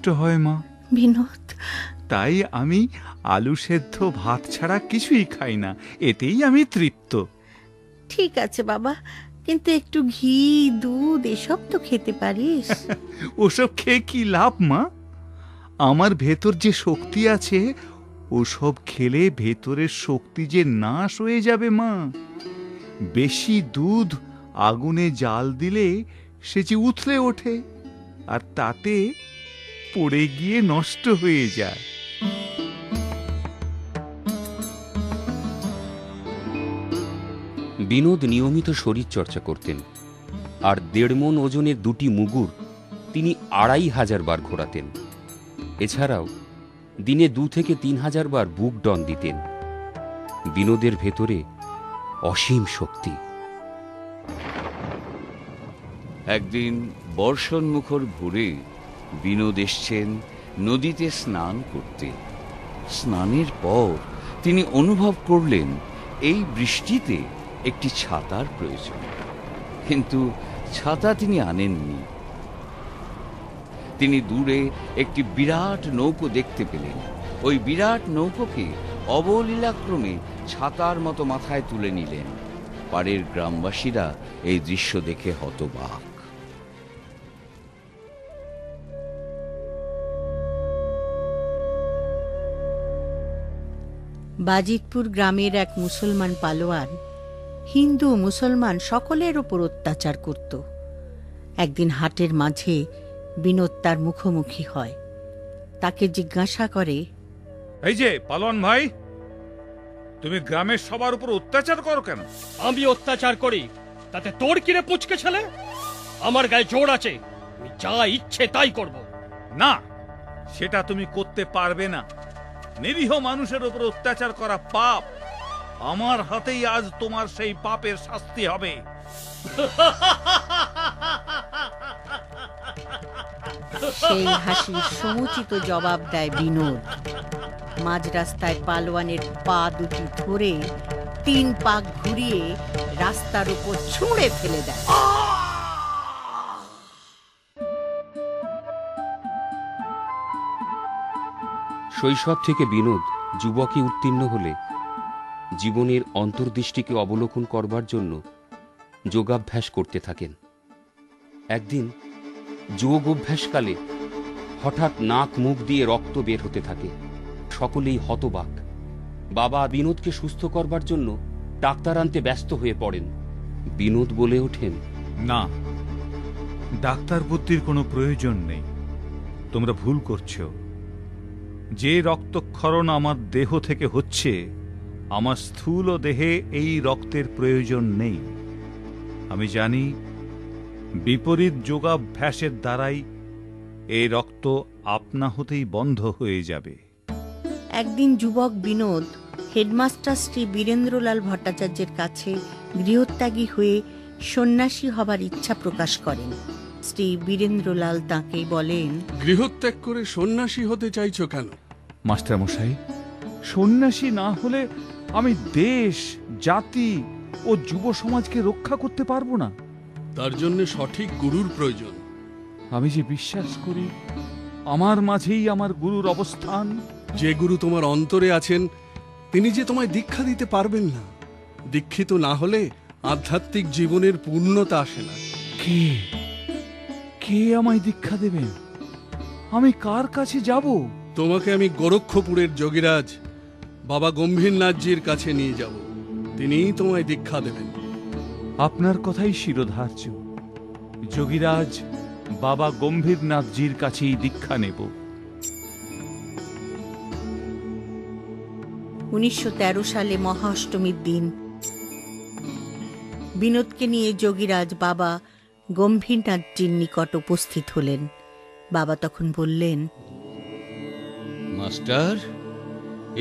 হয় মা। বিনোদ, তাই আমি আলু সেদ্ধ ভাত ছাড়া কিছুই খাই না, এতেই আমি তৃপ্ত। ঠিক আছে বাবা, কিন্তু একটু ঘি দুধ এসব তো খেতে পারিস। ওসব খেয়ে কি লাভ মা? আমার ভেতর যে শক্তি আছে, ওসব খেলে ভেতরের শক্তি যে নাশ হয়ে যাবে মা। বেশি দুধ আগুনে জাল দিলে সে যে উথলে ওঠে, আর তাতে পড়ে গিয়ে নষ্ট হয়ে যায়। বিনোদ নিয়মিত শরীরচর্চা করতেন, আর 1.5 মণ ওজনের 2টি মুগুর তিনি 2500 বার ঘোরাতেন। এছাড়াও দিনে 2 থেকে 3000 বার বুক ডন দিতেন। বিনোদের ভেতরে অসীম শক্তি। একদিন বর্ষণমুখর ভোরে বিনোদ এসছেন নদীতে স্নান করতে। স্নানের পর তিনি অনুভব করলেন এই বৃষ্টিতে একটি ছাতার প্রয়োজন, কিন্তু ছাতা তিনি আনেননি। তিনি দূরে একটি বিরাট নৌকো দেখতে পেলেন। ওই বিরাট নৌকোকে অবলীলাক্রমে ছাতার মতো মাথায় তুলে নিলেন। পাড়ের গ্রামবাসীরা এই দৃশ্য দেখে হতবাক। বাজিতপুর গ্রামের এক মুসলমান পালোয়ান হিন্দু মুসলমান সকলের ওপর অত্যাচার করত। একদিন হাটের মাঝে বিনোদ তার মুখোমুখি হয়। তাকে জিজ্ঞাসা করে, এই যে পালোয়ান ভাই, তুমি গ্রামের সবার উপর অত্যাচার করো কেন? আমি অত্যাচার করি তাতে তোর কিরে পুচকে ছেলে? আমার গায়ে জোর আছে, আমি যা ইচ্ছে তাই করব। না, সেটা তুমি করতে পারবে না। নিরীহ মানুষের উপর অত্যাচার করা পাপ। আমার হাতেই আজ তোমার সেই পাপের শাস্তি হবে। সেই হাসির সমুচিত জবাব দেয় বিনোদ। মাঝ রাস্তায় পালোয়ানের পা দুটি ধরে 3 পাক ঘুরিয়ে রাস্তার উপর ছুঁড়ে ফেলে দেয়। শৈশব থেকে বিনোদ যুবকে উত্তীর্ণ হলে জীবনের অন্তর্দৃষ্টিকে অবলোকন করবার জন্য যোগাভ্যাস করতে থাকেন। একদিন যোগ অভ্যাসকালে হঠাৎ নাক মুখ দিয়ে রক্ত বের হতে থাকে। সকলেই হতবাক। বাবা বিনোদকে সুস্থ করবার জন্য ডাক্তার আনতে ব্যস্ত হয়ে পড়েন। বিনোদ বলে ওঠেন, না, ডাক্তার বুদ্ধির কোনো প্রয়োজন নেই। তোমরা ভুল করছো। যে রক্তক্ষরণ আমার দেহ থেকে হচ্ছে, আমার স্থূল দেহে এই রক্তের প্রয়োজন নেই। আমি জানি বিপরীত যোগাভ্যাসের দ্বারাই এই রক্ত আপনা হতেই বন্ধ হয়ে যাবে। একদিন যুবক বিনোদ হেডমাস্টার শ্রী বীরেন্দ্রলাল ভট্টাচার্যের কাছে গৃহত্যাগী হয়ে সন্ন্যাসী হবার ইচ্ছা প্রকাশ করেন। শ্রী বীরেন্দ্রলাল তাঁকে বলেন, গৃহত্যাগ করে সন্ন্যাসী হতে চাইছো কেন? মাস্টারমশাই, সন্ন্যাসী না হলে আমি দেশ, জাতি ও যুব সমাজকে রক্ষা করতে পারবো না। তার জন্য সঠিক গুরুর প্রয়োজন। আমি যে বিশ্বাস করি আমার মাঝেই আমার গুরুর অবস্থান। যে গুরু তোমার অন্তরে আছেন, তিনি যে তোমায় দীক্ষা দিতে পারবেন না। দীক্ষিত না হলে আধ্যাত্মিক জীবনের পূর্ণতা আসে না। কে কে আমায় দীক্ষা দেবেন? আমি কার কাছে যাব? তোমাকে আমি গোরক্ষপুরের যোগীরাজ বাবা গম্ভীরনাথজির কাছে নিয়ে যাব। তিনিই তোমায় দীক্ষা দেবেন। আপনার কথাই শিরোধার্য। যোগীরাজ বাবা গম্ভীরনাথজির কাছেই দীক্ষা নেব। 1913 সালে মহা অষ্টমীর দিন বিনোদকে নিয়ে যোগীরাজ বাবা গম্ভীরনাথজির নিকট উপস্থিত হলেন। বাবা তখন বললেন, মাস্টার,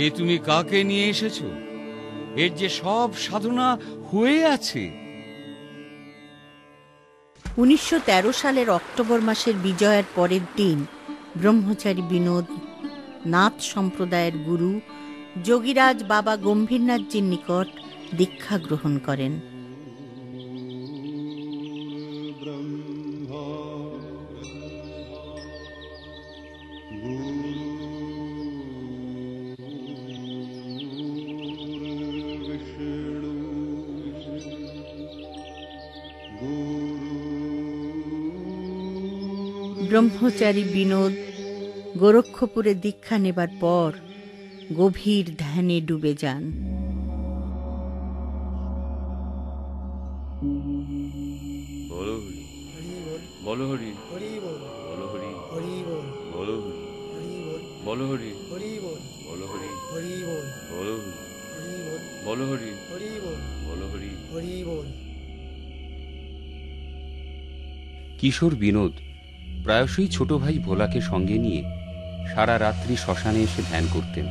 এ তুমি কাকে নিয়ে এসেছো? এর যে সব সাধনা হয়ে আছে। 1913 সালের অক্টোবর মাসের বিজয়ের পরের দিন ব্রহ্মচারী বিনোদ নাথ সম্প্রদায়ের গুরু যোগীরাজ বাবা গম্ভীরনাথজির নিকট দীক্ষা গ্রহণ করেন। ব্রহ্মচারী বিনোদ গোরক্ষপুরে দীক্ষা নেবার পর গভীর ধ্যানে ডুবে যান। বলো হরি, বলো হরি, বলো হরি, বলো হরি, বলো হরি, বলো হরি, বলো হরি, বলো হরি, বলো হরি। কিশোর বিনোদ প্রায়শই ছোট ভাই ভোলাকে সঙ্গে নিয়ে সারা রাত্রি শ্মশানে এসে ধ্যান করতেন।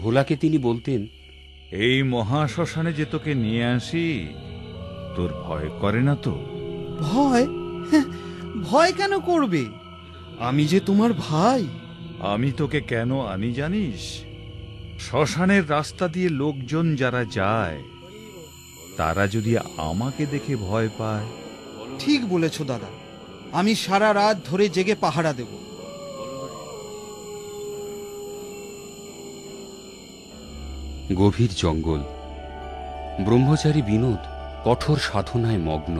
ভোলাকে তিনি বলতেন, এই মহাশ্মশানে যে তোকে নিয়ে আসি, তোর ভয় করে না তো? ভয়? ভয় কেন করবে? আমি যে তোমার ভাই। আমি তোকে কেন আনি জানিস? শ্মশানের রাস্তা দিয়ে লোকজন যারা যায়, তারা যদি আমাকে দেখে ভয় পায়। ঠিক বলেছ দাদা, আমি সারা রাত ধরে জেগে পাহারা দেব। গভীর জঙ্গল। ব্রহ্মচারী বিনোদ কঠোর সাধনায় মগ্ন।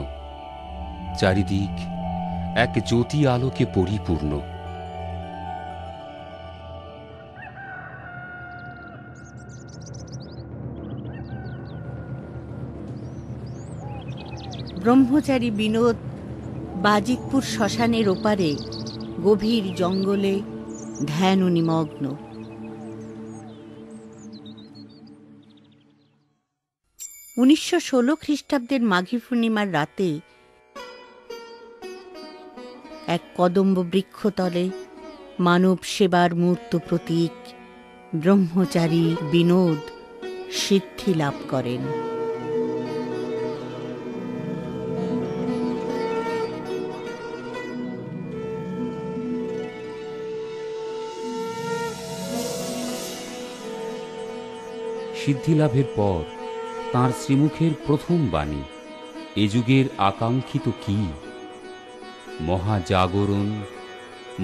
চারিদিক এক জ্যোতি আলোকে পরিপূর্ণ। ব্রহ্মচারী বিনোদ বাজিতপুর শ্মশানের ওপারে গভীর জঙ্গলে ধ্যান ও নিমগ্ন। 1916 খ্রিস্টাব্দের মাঘী পূর্ণিমার রাতে এক কদম্ব বৃক্ষতলে মানব সেবার মূর্ত প্রতীক ব্রহ্মচারী বিনোদ সিদ্ধি লাভ করেন। সিদ্ধিলাভের পর তাঁর শ্রীমুখের প্রথম বাণী এ যুগের আকাঙ্ক্ষিত কি? মহাজাগরণ,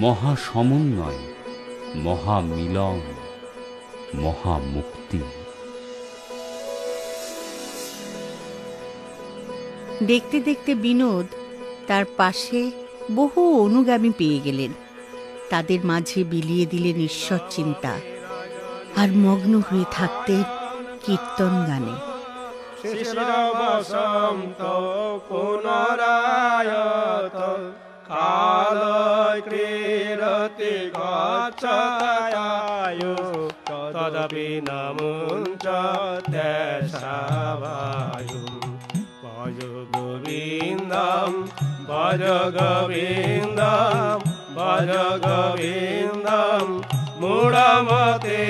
মহাসমন্বয়, মহামিলন, মহামুক্তি। দেখতে দেখতে বিনোদ তার পাশে বহু অনুগামী পেয়ে গেলেন। তাদের মাঝে বিলিয়ে দিলেন ঈশ্বর চিন্তা, আর মগ্ন হয়ে থাকতেন কীর্তন গানে। বসন্ত পুনরায়ত কাল ক্রীড়তি গচ্ছায়ু তদপি নমুঞ্চ দেশাবায়ু ভজ গোবিন্দম ভজ গোবিন্দম ভজ গোবিন্দম মূঢ়মতে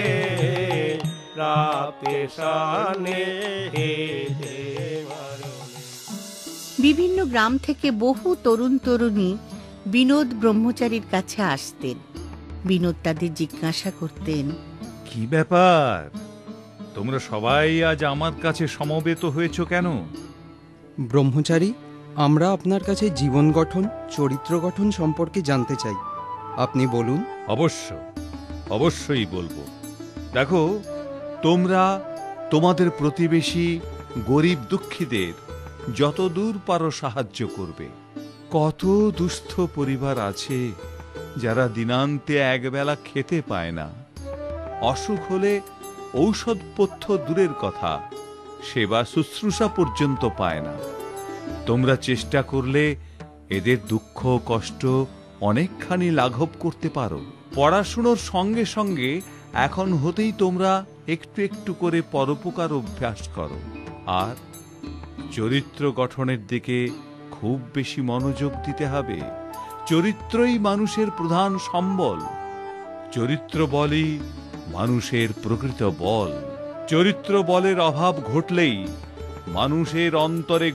বিভিন্ন গ্রাম থেকে বহু তরুণ তরুণী বিনোদ ব্রহ্মচারীর কাছে আসতেন। বিনোদ তাদের জিজ্ঞাসা করতেন, কি ব্যাপার, তোমরা সবাই আজ আমার কাছে সমবেত হয়েছ কেন? ব্রহ্মচারী, আমরা আপনার কাছে জীবন গঠন, চরিত্র গঠন সম্পর্কে জানতে চাই। আপনি বলুন। অবশ্যই বলবো। দেখো, তোমরা তোমাদের প্রতিবেশী গরিব দুঃখীদের যতদূর পারো সাহায্য করবে। কত দুস্থ পরিবার আছে যারা দিনান্তে একবেলা খেতে পায় না। অসুখ হলে ঔষধপথ্য দূরের কথা, সেবা শুশ্রূষা পর্যন্ত পায় না। তোমরা চেষ্টা করলে এদের দুঃখ কষ্ট অনেকখানি লাঘব করতে পারো। পড়াশুনোর সঙ্গে সঙ্গে এখন হতেই তোমরা একটু একটু করে পরোপকার অভ্যাস করো, আর চরিত্র গঠনের দিকে খুব বেশি মনোযোগ দিতে হবে। চরিত্রই মানুষের প্রধান সম্বল। চরিত্র বলই মানুষের প্রকৃত বল। চরিত্র বলের অভাব ঘটলেই মানুষের অন্তরে